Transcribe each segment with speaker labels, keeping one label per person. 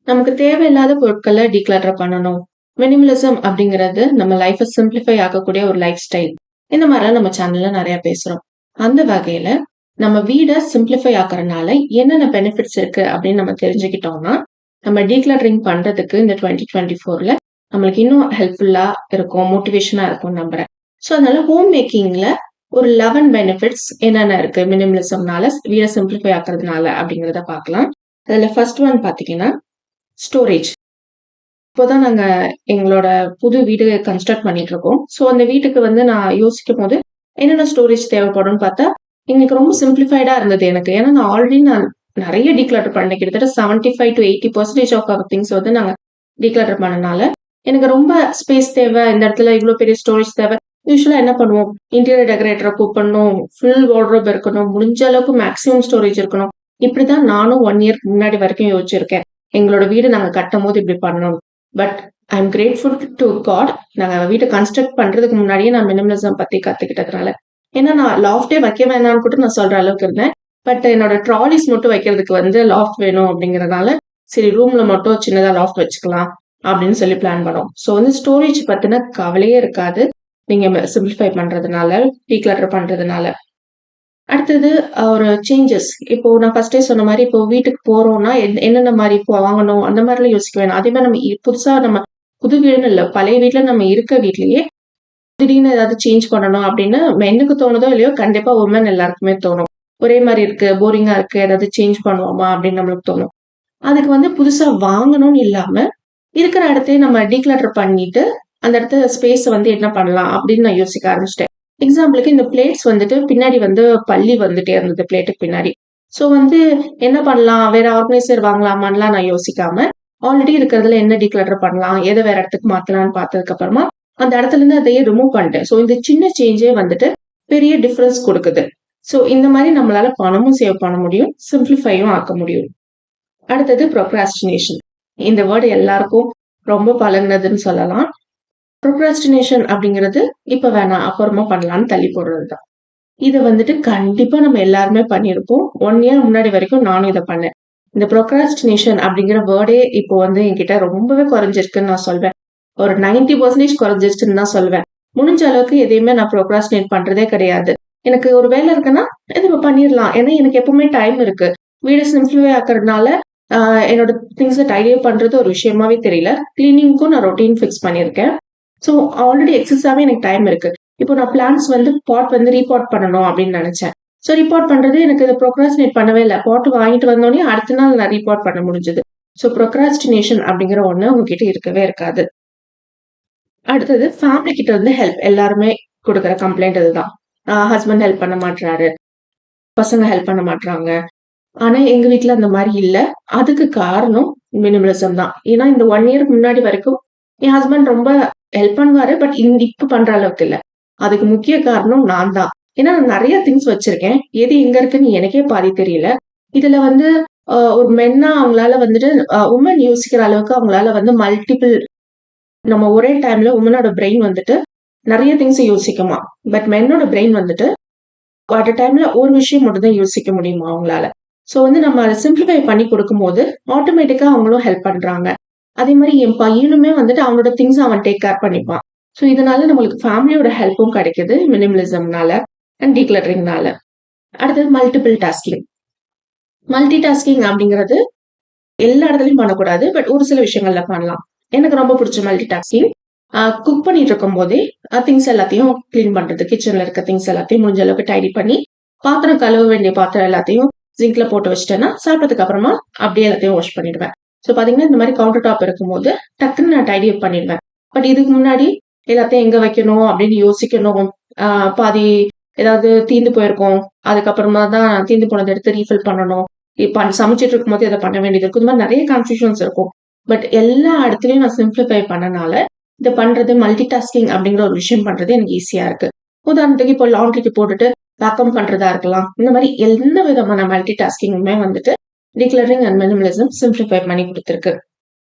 Speaker 1: நமக்கு தேவையில்லாத பொருட்கள டீக்ளட்டர் பண்ணணும். மினிமலிசம் அப்படிங்கிறது நம்ம லைஃப சிம்ப்ளிஃபை ஆக்கக்கூடிய ஒரு லைஃப் ஸ்டைல். இந்த மாரிலாம் நம்ம சேனல்ல நெறைய பேசுறோம். அந்த வகையில நம்ம வீட சிம்ப்ளிஃபை ஆக்குறனால என்னென்ன பெனிஃபிட்ஸ் இருக்கு அப்படின்னு நம்ம தெரிஞ்சுக்கிட்டோம்னா, நம்ம டீக்ளட்டரிங் பண்றதுக்கு இந்த 2024ல நம்மளுக்கு இன்னும் ஹெல்ப்ஃபுல்லா இருக்கும், மோட்டிவேஷனா இருக்கும்னு நம்புறேன். ஸோ அதனால ஹோம் மேக்கிங்ல ஒரு 11 பெனிஃபிட்ஸ் என்னென்ன இருக்கு மினிமலிசம்னால வீட சிம்ப்ளிஃபை ஆக்குறதுனால அப்படிங்கிறத பார்க்கலாம். அதுல ஃபர்ஸ்ட் ஒன் பார்த்தீங்கன்னா, ஸ்டோரேஜ். இப்போதான் நாங்க எங்களோட புது வீடு கன்ஸ்ட்ரக்ட் பண்ணிட்டு இருக்கோம். ஸோ அந்த வீட்டுக்கு வந்து நான் யோசிக்கும்போது, என்னென்ன ஸ்டோரேஜ் தேவைப்படும்னு பார்த்தா, எங்களுக்கு ரொம்ப சிம்ப்ளிஃபைடா இருந்தது எனக்கு. ஏன்னா நான் நெறைய டீக்ளட்டர் பண்ணேன். கிட்டத்தட்ட 75-80% ஆஃப் அவர் திங்ஸ் வந்து நாங்க டீக்ளட்டர் பண்ணனால, எனக்கு ரொம்ப ஸ்பேஸ் தேவை. இந்த இடத்துல இவ்ளோ பெரிய ஸ்டோரேஜ் தேவை. யூசுவலா என்ன பண்ணுவோம், இன்டீரியர் டெக்கரேட்டர கூப்பிடணும், ஃபுல் வார்ட்ரோப் இருக்கணும், முடிஞ்ச அளவுக்கு மேக்ஸிமம் ஸ்டோரேஜ் இருக்கணும். இப்படிதான் நானும் 1 இயர்க்கு முன்னாடி வரைக்கும் யோசிச்சிருக்கேன். எங்களோட வீடு நாங்க கட்டும்போது இப்படி பண்ணணும். But I am grateful to God. நாங்க வீட்ட கன்ஸ்ட்ரக்ட் பண்றதுக்கு முன்னாடியே நான் மினிமலிசம் பத்தி கத்துக்கிட்டதுனால. ஏன்னா நான் லாஃப்ட்டே வைக்க வேணாம்னு கூட நான் சொல்ற அளவுக்கு இருந்தேன். பட் என்னோட ட்ராலிஸ் மட்டும் வைக்கிறதுக்கு வந்து லாஃப்ட் வேணும் அப்படிங்கிறனால, சரி ரூம்ல மட்டும் சின்னதா லாஃப்ட் வச்சுக்கலாம் அப்படின்னு சொல்லி பிளான் பண்ணோம். ஸோ வந்து ஸ்டோரேஜ் பத்தின கவலையே இருக்காது. நீங்க சிம்ப்ளிஃபை பண்றதுனால, டீக்ளட்டர் பண்றதுனால. அடுத்தது ஒரு சேஞ்சஸ். இப்போ நான் ஃபர்ஸ்ட்டே சொன்ன மாரி, இப்போ வீட்டுக்கு போறோம்னா, என்னென்ன மாரி இப்போ வாங்கணும், அந்த மாரிலாம் யோசிக்க வேணாம். அதே மாரி நம்ம புதுசா நம்ம புது வீடுன்னு இல்ல. பழைய வீட்ல நம்ம இருக்க வீட்லயே திடீர்னு ஏதாவது சேஞ்ச் பண்ணணும் அப்படின்னு மென்னுக்கு தோணுதோ இல்லையோ, கண்டிப்பா வுமன் எல்லாருக்குமே தோணும். ஒரே மாரி இருக்கு, போரிங்கா இருக்கு, ஏதாவது சேஞ்ச் பண்ணுவோமா அப்படின்னு நம்மளுக்கு தோணும். அதுக்கு வந்து புதுசா வாங்கணும்னு இல்லாம, இருக்கிற இடத்தையே நம்ம டீக்ளட்டர் பண்ணிட்டு, அந்த இடத்த ஸ்பேஸ வந்து என்ன பண்ணலாம் அப்படின்னு நான் யோசிக்க ஆரம்பிச்சுட்டேன். எக்ஸாம்பிளுக்கு இந்த பிளேட்ஸ் வந்துட்டு பின்னாடி வந்து பல்லி வந்துட்டே இருந்தது பிளேட்டுக்கு பின்னாடி. ஸோ வந்து என்ன பண்ணலாம்? வேற ஆர்கனைசர் வாங்கலாமான்லாம் நான் யோசிக்காம, ஆல்ரெடி இருக்கிறதுல என்ன டீக்ளட்டர் பண்ணலாம்? எத வேற இடத்துக்கு மாத்தலாம்ன்னு பார்த்ததுக்கு அப்புறமா, அந்த இடத்துல இருந்து அதையே ரிமூவ் பண்ணிட்டேன். ஸோ இந்த சின்ன சேஞ்சே வந்துட்டு பெரிய டிஃபரன்ஸ் குடுக்குது. ஸோ இந்த மாரி நம்மளால பணமும் சேவ் பண்ண முடியும். சிம்ப்ளிஃபையும் ஆக்க முடியும். அடுத்தது ப்ரோக்ராஸ்டினேஷன். இந்த வேர்ட் எல்லாருக்கும் ரொம்ப பழகுனதுன்னு சொல்லலாம். ப்ரோக்ராஸ்டினேஷன் அப்படிங்கிறது, இப்ப வேணாம், அப்புறமா பண்ணலாம்ன்னு தள்ளி போடுறது தான். இத வந்துட்டு கண்டிப்பா நம்ம எல்லாருமே பண்ணியிருப்போம். 1 இயர் முன்னாடி வரைக்கும் நானும் இத பண்ணேன். இந்த ப்ரோக்ராஸ்டினேஷன் அப்படிங்கிற வேர்டே இப்போ வந்து என்கிட்ட ரொம்பவே குறைஞ்சிருக்குன்னு நான் சொல்வேன். ஒரு 90% குறைஞ்சிருச்சுன்னு தான் சொல்வேன். முடிஞ்ச அளவுக்கு எதையுமே நான் ப்ரோக்ராஸ்டினேட் பண்றதே கிடையாது. எனக்கு ஒரு வேலை இருக்குன்னா, இத நம்ம பண்ணிரலாம். ஏன்னா எனக்கு எப்பவுமே டைம் இருக்கு. வீட சிம்ப்ளிஃபை ஆக்குறதுனால, அ என்னோட திங்ஸ டைடி அப் பண்றது ஒரு விஷயமாவே தெரியல. கிளீனிங்க்கும் நான் ரொட்டீன் ஃபிக்ஸ் பண்ணியிருக்கேன். ஸோ ஆல்ரெடி எக்ஸஸாவே எனக்கு டைம் இருக்கு. இப்போ நான் பிளான்ட்ஸ் வந்து பாட் வந்து ரீபாட் பண்ணணும் அப்படின்னு நினைச்சேன். ஸோ ரீபாட் பண்றது எனக்கு இத ப்ரோக்ராஸ்டினேட் பண்ணவே இல்ல. பாட் வாங்கிட்டு வந்தோனே அடுத்த நாள் நான் ரீபாட் பண்ண முடிஞ்சது. ஸோ ப்ரோக்ராஸ்டினேஷன் அப்படிங்கிற ஒண்ணு உங்ககிட்ட இருக்கவே இருக்காது. அடுத்தது ஃபேமிலி கிட்ட வந்து ஹெல்ப். எல்லாருமே குடுக்குற கம்ப்ளைண்ட் இதுதான். ஹஸ்பண்ட் ஹெல்ப் பண்ண மாட்றாரு. பசங்க ஹெல்ப் பண்ண மாட்றாங்க. ஆனா எங்க வீட்ல அந்த மாரி இல்ல. அதுக்கு காரணம் மினிமலிசம் தான். ஏன்னா இந்த 1 இயர்க்கு முன்னாடி வரைக்கும் என் ஹஸ்பண்ட் ரொம்ப ஹெல்ப் பண்ணுவாரு. பட் இப்ப பண்ற அளவுக்கு இல்ல. அதுக்கு முக்கிய காரணம் நான் தான். ஏன்னா நான் நெறைய திங்ஸ் வச்சிருக்கேன். எது எங்க இருக்குன்னு எனக்கே பாதி தெரியல. இதுல வந்து ஒரு மென்னா அவங்களால வந்துட்டு வுமன் யோசிக்கிற அளவுக்கு அவங்களால வந்து மல்டிபிள் நம்ம ஒரே டைம்ல வுமனோட பிரெயின் வந்துட்டு நெறைய திங்ஸ் யோசிக்குமா. பட் மென்னோட பிரெயின் வந்துட்டு அட் அ டைம்ல ஒரு விஷயம் மட்டும் தான் யோசிக்க முடியுமா அவங்களால. சோ வந்து நம்ம அத சிம்ப்ளிஃபை பண்ணி குடுக்கும்போது, ஆட்டோமேட்டிக்கா அவங்களும் ஹெல்ப் பண்றாங்க. அதே மாரி என் பையனுமே வந்துட்டு அவனோட திங்ஸ் அவன் டேக் கேர் பண்ணிப்பான். சோ இதனால நம்மளுக்கு ஃபேமிலியோட ஹெல்ப்பும் கிடைக்குது மினிமலிசம்னால அண்ட் டிக்ளட்டரிங்னால. அடுத்தது மல்டிபிள் டாஸ்கிங். மல்டி டாஸ்கிங் அப்படிங்கிறது எல்லா இடத்துலயும் பண்ணக்கூடாது. பட் ஒரு சில விஷயங்கள்ல பண்ணலாம். எனக்கு ரொம்ப பிடிச்ச மல்டி டாஸ்கிங். குக் பண்ணிட்டு இருக்கும்போதே திங்ஸ் எல்லாத்தையும் கிளீன் பண்றது. கிச்சன்ல இருக்க திங்ஸ் எல்லாத்தையும் முடிஞ்ச அளவுக்கு டைடி பண்ணி, பாத்திரம் கழுவ வேண்டிய பாத்திரம் எல்லாத்தையும் சிங்க்ல போட்டு வச்சுட்டேன்னா, சாப்பிட்டதுக்கு அப்புறமா அப்படியே எல்லாத்தையும் வாஷ் பண்ணிடுவேன். சோ பாத்தீங்கன்னா, இந்த மாதிரி கவுண்டர் டாப் இருக்கும்போது டக்குன்னு நான் டைடி அப் பண்ணிடுவேன். பட் இதுக்கு முன்னாடி எல்லாத்தையும் எங்க வைக்கணும் அப்படின்னு யோசிக்கணும். பாதி ஏதாவது தீந்து போயிருக்கும். அதுக்கப்புறமா தான் தீந்து போனதை எடுத்து ரீஃபில் பண்ணணும். இப்ப சமைச்சிட்டு இருக்கும்போது இதை பண்ண வேண்டியது இருக்கும். இந்த மாதிரி நிறைய கன்ஃபியூஷன்ஸ் இருக்கும். பட் எல்லா இடத்துலயும் நான் சிம்பிளிஃபை பண்ணனால, இத பண்றது மல்டி டாஸ்கிங் அப்படிங்கிற ஒரு விஷயம் பண்றது எனக்கு ஈஸியா இருக்கு. உதாரணத்துக்கு இப்போ லாண்ட்ரிக்கு போட்டுட்டு வேக்கம் பண்றதா இருக்கலாம். இந்த மாதிரி எந்த விதமான மல்டி டாஸ்கிங்குமே வந்துட்டு டிக்ளரிங் அண்ட் மினிமலிசம் சிம்பிளிஃபை பண்ணி கொடுத்துருக்கு.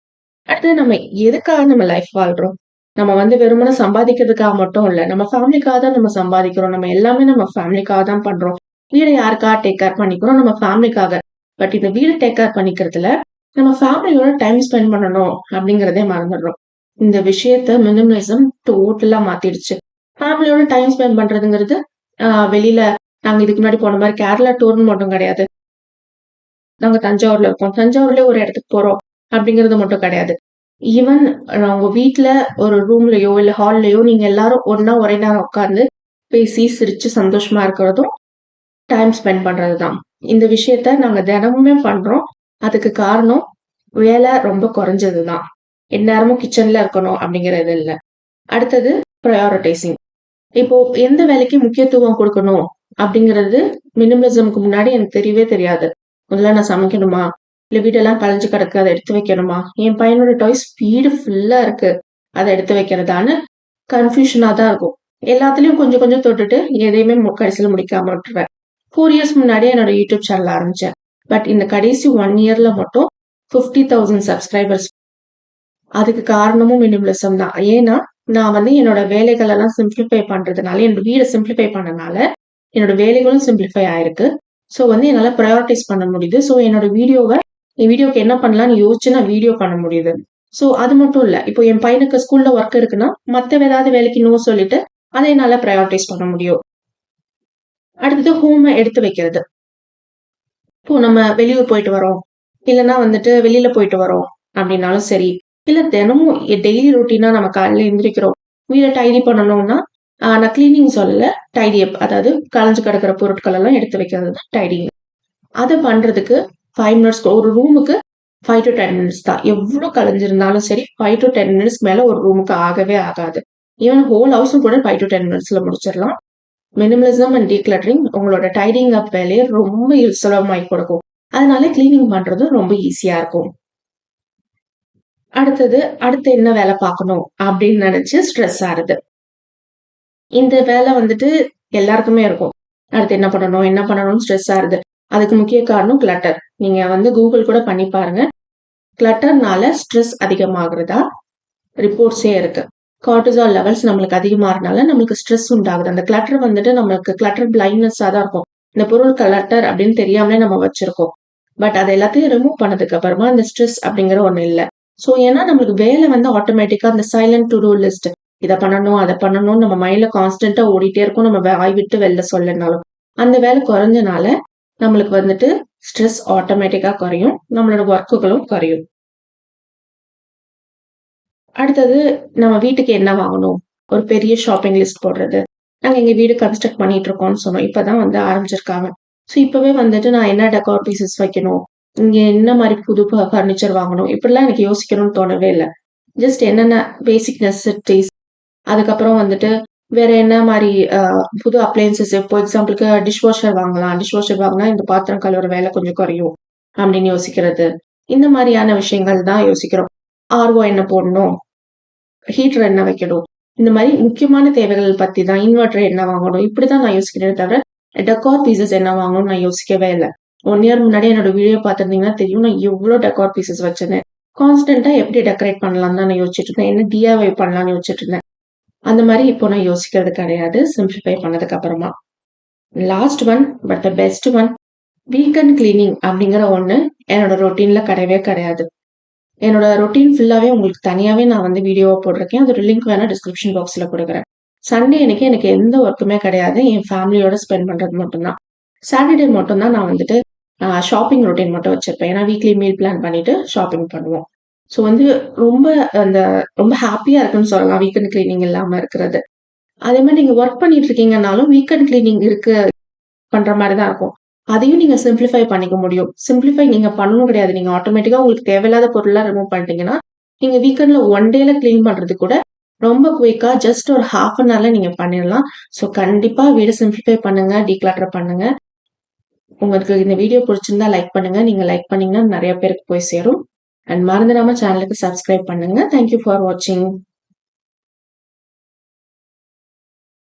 Speaker 1: அடுத்து நம்ம எதுக்காக நம்ம லைஃப் வாழ்றோம்? நம்ம வந்து வெறுமனே சம்பாதிக்கிறதுக்காக மட்டும் இல்ல. நம்ம ஃபேமிலிக்காக தான் நம்ம சம்பாதிக்கிறோம். நம்ம எல்லாமே நம்ம ஃபேமிலிக்காக தான் பண்றோம். வீட யாருக்காக டேக் கேர் பண்ணிக்கிறோம்? நம்ம ஃபேமிலிக்காக. பட் இந்த வீடு டேக் கேர் பண்ணிக்கிறதுல நம்ம ஃபேமிலியோட டைம் ஸ்பெண்ட் பண்ணணும் அப்படிங்கிறதே மறந்துடுறோம். இந்த விஷயத்த மினிமலிசம் டோட்டலா மாத்திடுச்சு. ஃபேமிலியோட டைம் ஸ்பெண்ட் பண்றதுங்கிறது வெளியில நாங்க இதுக்கு முன்னாடி போன மாதிரி கேரளா டூர்னு மட்டும் கிடையாது. நாங்க தஞ்சாவூர்ல இருக்கோம். தஞ்சாவூர்லயே ஒரு இடத்துக்கு போறோம் அப்படிங்கிறது மட்டும் கிடையாது. ஈவன் உங்க வீட்ல ஒரு ரூம்லயோ இல்ல ஹால்லயோ நீங்க எல்லாரும் ஒண்ணா ஒரே நேரம் உட்கார்ந்து பேசி சிரிச்சு சந்தோஷமா இருக்கிறதும் டைம் ஸ்பெண்ட் பண்றதுதான். இந்த விஷயத்த நாங்க தினமுமே பண்றோம். அதுக்கு காரணம் வேலை ரொம்ப குறைஞ்சதுதான். எந்நேரமும் கிச்சன்ல இருக்கணும் அப்படிங்கிறது இல்ல. அடுத்தது ப்ரையாரிட்டைசிங். இப்போ எந்த வேலைக்கு முக்கியத்துவம் கொடுக்கணும் அப்படிங்கிறது மினிமலிசம்க்கு முன்னாடி எனக்கு தெரியவே தெரியாது. முதல்ல நான் சமைக்கணுமா? இல்ல வீடெல்லாம் கலைஞ்சு கிடக்கு அதை எடுத்து வைக்கணுமா? என் பையனோட டாய்ஸ் வீடு ஃபுல்லா இருக்கு. அதை எடுத்து வைக்கிறதான்னு கன்ஃபியூஷனா தான் இருக்கும். எல்லாத்துலயும் கொஞ்சம் கொஞ்சம் தொட்டுட்டு எதையுமே கடைசியில முடிக்காம விட்டுருவேன். 4 இயர்ஸ் முன்னாடியே என்னோட யூடியூப் சேனல் ஆரம்பிச்சேன். பட் இந்த கடைசி 1 இயர்ல மட்டும் 50,000 சப்ஸ்கிரைபர்ஸ். அதுக்கு காரணமும் மினிமலிசம் தான். ஏன்னா நான் வந்து என்னோட வேலைகள் எல்லாம் சிம்பிளிஃபை பண்றதுனால, என்னோட வீட சிம்பிளிஃபை பண்ணனால என்னோட வேலைகளும் சிம்பிளிஃபை ஆயிருக்கு. ஸோ வந்து என்னால ப்ரையாரிட்டைஸ் பண்ண முடியுது. ஸோ என்னோட வீடியோக்கு என்ன பண்ணலாம்னு யோசிச்சு நான் வீடியோ பண்ண முடியுது. ஸோ அது மட்டும் இல்ல. இப்போ என் பையனுக்கு ஸ்கூல்ல ஒர்க் இருக்குன்னா, மத்த ஏதாவது வேலைக்கு நோ சொல்லிட்டு அதை என்னால ப்ரையாரிட்டைஸ் பண்ண முடியும். அடுத்தது ஹோம எடுத்து வைக்கிறது. இப்போ நம்ம வெளியூர் போயிட்டு வரோம். இல்லன்னா வந்துட்டு வெளியில போயிட்டு வரோம் அப்படின்னாலும் சரி. இல்ல தினமும் டெய்லி ரொட்டீனா நம்ம காலையில எந்திரிக்கிறோம். வீட டைடி பண்ணணும்னா, நான் கிளீனிங் சொல்லல. டைடி அப் அதாவது கலைஞ்சு கிடக்கிற பொருட்கள் எல்லாம் எடுத்து வைக்கிறது தான் டைடிங். அத பண்றதுக்கு 5 மினிட்ஸ் ஒரு ரூமுக்கு 5 to 10 மினிட்ஸ் தான். எவ்ளோ கலைஞ்சிருந்தாலும் சரி 5 to 10 மினிட்ஸ் மேல ஒரு ரூமுக்கு ஆகவே ஆகாது. ஈவன் ஹோல் ஹவுஸும் கூட 5 to 10 மினிட்ஸ்ல முடிச்சிடலாம். மினிமலிசம் அண்ட் டீக்ளட்டரிங் உங்களோட டைடிங் அப் வேலையை ரொம்ப சுலபமாக்கி கொடுக்கும். அதனால கிளீனிங் பண்றதும் ரொம்ப ஈஸியா இருக்கும். அடுத்து என்ன வேலை பார்க்கணும் அப்படின்னு நினைச்சு ஸ்ட்ரெஸ் ஆகுது. இந்த வேலை வந்துட்டு எல்லாருக்குமே இருக்கும். அடுத்து என்ன பண்ணணும்னு ஸ்ட்ரெஸ் ஆகுது. அதுக்கு முக்கிய காரணம் கிளட்டர். நீங்க வந்து கூகுள் கூட பண்ணி பாருங்க. கிளட்டர்னால ஸ்ட்ரெஸ் அதிகமாகுறதா ரிப்போர்ட்ஸே இருக்கு. கார்டிசால் லெவல்ஸ் நம்மளுக்கு அதிகமாகறதுனால நம்மளுக்கு ஸ்ட்ரெஸ் உண்டாகுது. அந்த கிளட்டர் வந்துட்டு நம்மளுக்கு கிளட்டர் பிளைண்ட்னஸா தான் இருக்கும். இந்த பொருள் கிளட்டர் அப்படின்னு தெரியாமலே நம்ம வச்சிருக்கோம். பட் அது எல்லாத்தையும் ரிமூவ் பண்ணதுக்கு அப்புறமா அந்த ஸ்ட்ரெஸ் அப்படிங்கிற ஒண்ணு இல்ல. சோ ஏன்னா நம்மளுக்கு வேலை வந்து ஆட்டோமேட்டிக்கா அந்த சைலண்ட் டு டூ லிஸ்ட் இதை பண்ணணும் அதை பண்ணணும்னு நம்ம மைண்ட்ல கான்ஸ்டன்டா ஓடிட்டே இருக்கும். நம்ம வாய் விட்டு வெளில சொல்லனாலும் அந்த வேலை குறைஞ்சனால நம்மளுக்கு வந்துட்டு ஸ்ட்ரெஸ் ஆட்டோமேட்டிக்கா குறையும். நம்மளோட ஒர்க்குகளும் குறையும். அடுத்தது நம்ம வீட்டுக்கு என்ன வாங்கணும்? ஒரு பெரிய ஷாப்பிங் லிஸ்ட் போடுறது. நாங்க எங்க வீடு கன்ஸ்ட்ரக்ட் பண்ணிட்டு இருக்கோம்னு சொன்னோம். இப்பதான் வந்து ஆரம்பிச்சிருக்காங்க. சோ இப்பவே வந்துட்டு நான் என்ன டெக்கார் பீசஸ் வைக்கணும்? இங்க என்ன மாதிரி புது ஃபர்னிச்சர் வாங்கணும்? இப்படிலாம் எனக்கு யோசிக்கணும்னு தோணவே இல்ல. ஜஸ்ட் என்னென்ன பேசிக் நெசசிட்டிஸ், அதுக்கப்புறம் வந்துட்டு வேற என்ன மாதிரி புது அப்ளையன்சஸ் இப்போ எக்ஸாம்பிளுக்கு டிஷ் வாஷர் வாங்கலாம். டிஷ் வாஷர் வாங்கினா இந்த பாத்திரம் கழுவுற வேலை கொஞ்சம் குறையும் அப்படின்னு யோசிக்கிறது. இந்த மாதிரியான விஷயங்கள் தான் யோசிக்கிறோம். ஆர்ஓ என்ன போடணும்? ஹீட்டர் என்ன வைக்கணும்? இந்த மாதிரி முக்கியமான தேவைகள் பத்தி தான். இன்வெர்டர் என்ன வாங்கணும்? இப்படிதான் நான் யோசிக்கிறேன் தவிர டெக்கார் பீசஸ் என்ன வாங்கணும்னு நான் யோசிக்கவே இல்லை. 1 இயர் முன்னாடி என்னோட வீடியோ பார்த்திருந்தீங்கன்னா தெரியும் நான் எவ்வளவு டெக்கார் பீசஸ் வச்சிருந்தேன். கான்ஸ்டன்டா எப்படி டெக்கரேட் பண்ணலாம் தான் நான் யோசிச்சுட்டு இருந்தேன். என்ன டிஐஒய் பண்ணலாம்னு யோசிச்சுட்டு இருந்தேன். அந்த மாதிரி இப்போ நான் யோசிக்கிறது கிடையாது. சிம்பிளிஃபை பண்ணதுக்கு அப்புறமா. Last one but the best one, weekend cleaning அப்படிங்கிற ஒண்ணு என்னோட ரொட்டீன்ல கிடையவே கிடையாது. என்னோட ரொட்டீன் ஃபுல்லாவே உங்களுக்கு தனியாவே நான் வந்து வீடியோவா போட்டிருக்கேன். அதோட லிங்க் வேணா டிஸ்கிரிப்ஷன் பாக்ஸ்ல கொடுக்குறேன். சண்டே அன்னைக்கு எனக்கு எந்த ஒர்க்குமே கிடையாது. என் ஃபேமிலியோட ஸ்பெண்ட் பண்றது மட்டும்தான். சாட்டர்டே மட்டும் தான் நான் வந்துட்டு ஷாப்பிங் ரொட்டீன் மட்டும் வச்சிருப்பேன். ஏன்னா வீக்லி மீல் பிளான் பண்ணிட்டு ஷாப்பிங் பண்ணுவோம். ஸோ வந்து ரொம்ப அந்த ரொம்ப ஹாப்பியா இருக்குன்னு சொல்லலாம் வீக்கெண்ட் கிளீனிங் இல்லாம இருக்கிறது. அதே மாதிரி நீங்க ஒர்க் பண்ணிட்டு இருக்கீங்கன்னாலும் வீக்கெண்ட் கிளீனிங் இருக்கு பண்ற மாதிரி தான் இருக்கும். அதையும் நீங்க சிம்பிளிஃபை பண்ணிக்க முடியும். சிம்பிளிஃபை நீங்க பண்ணணும் கிடையாது. நீங்க ஆட்டோமேட்டிக்கா உங்களுக்கு தேவையில்லாத பொருள்லாம் ரிமூவ் பண்ணிட்டீங்கன்னா, நீங்க வீக்கெண்ட்ல 1 டேல கிளீன் பண்றது கூட ரொம்ப குயிக்கா ஜஸ்ட் ஒரு 1/2 அன் ஹவர்ல நீங்க பண்ணிடலாம். ஸோ கண்டிப்பா வீட சிம்பிளிஃபை பண்ணுங்க, டீக்ளட்டர் பண்ணுங்க. உங்களுக்கு இந்த வீடியோ பிடிச்சிருந்தா லைக் பண்ணுங்க. நீங்க லைக் பண்ணீங்கன்னா நிறைய பேருக்கு போய் சேரும். அண்ட் மறந்துடாம சேனலுக்கு சப்ஸ்கிரைப் பண்ணுங்க. தேங்க்யூ ஃபார் வாட்சிங்.